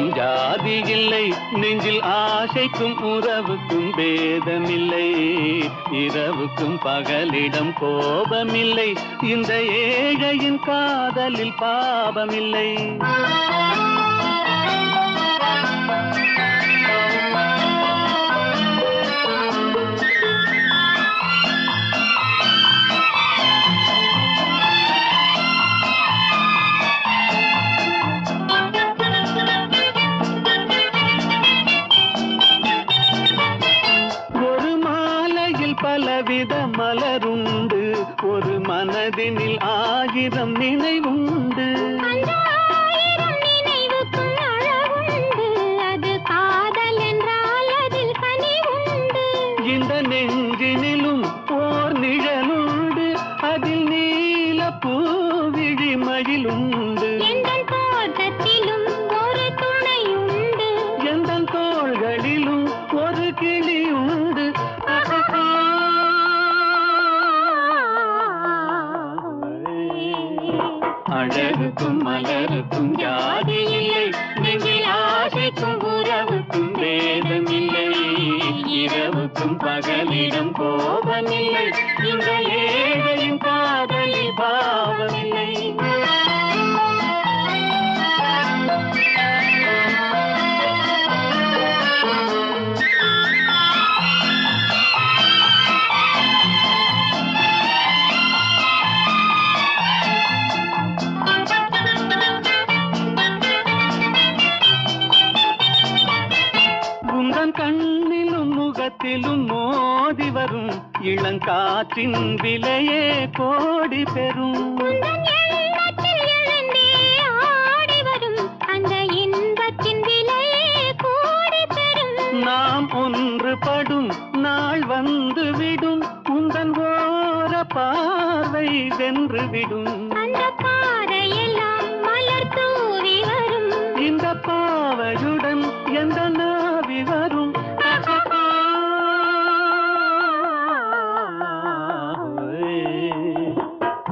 மலருக்கும் ஜாதி இல்லை, நெஞ்சில் ஆசைக்கும் உறவுக்கும் பேதமில்லை. இரவுக்கும் பகலிடம் கோபமில்லை, இந்த ஏழையின் காதலில் பாவமில்லை. பலவித மலருண்டு, ஒரு மனதினில் 1000 நினைவுண்டு. இந்த நெஞ்சினிலும் ஓர் நிழலுண்டு, அதில் நீல பூவிழி மயிலுண்டு. எந்தன் தோள்களிலும் ஒரு கிளி உண்டு. அழகுக்கும் மலருக்கும் ஜாதி இல்லை, நெஞ்சில் ஆசைக்கும் உறவுக்கும் பேதமில்லை. இரவுக்கும் பகலிடம் கோபமில்லை, இந்த ஏழையின் காதலில் பாவமில்லை. கண்ணிலும் முகத்திலும் மோதி வரும் இளங்காற்றின் விலையே கோடி பெறும். நாம் ஒன்றுபடும் நாள் வந்து விடும், உந்தன் ஓர பார்வை வென்றுவிடும். இந்த பாவையுடன் எந்த நாவி வரும்.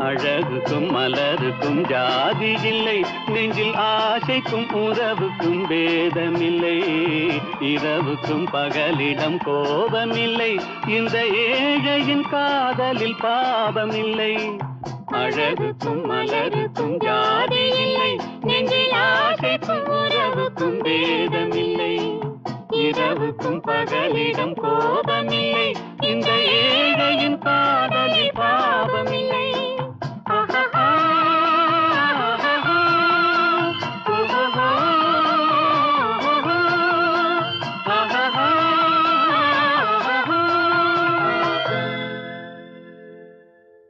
அழகுக்கும் மலருக்கும் ஜாதி இல்லை, நெஞ்சில் ஆசைக்கும் உறவுக்கும் பேதமில்லை. இரவுக்கும் பகலிடம் கோபமில்லை, இந்த ஏழையின் காதலில் பாவமில்லை. அழகுக்கும் மலருக்கும் ஜாதி இல்லை, நெஞ்சில் ஆசைக்கும் உறவுக்கும் பேதமில்லை. இரவுக்கும் பகலிடம் கோபமில்லை, இந்த ஏழையின் காதலில்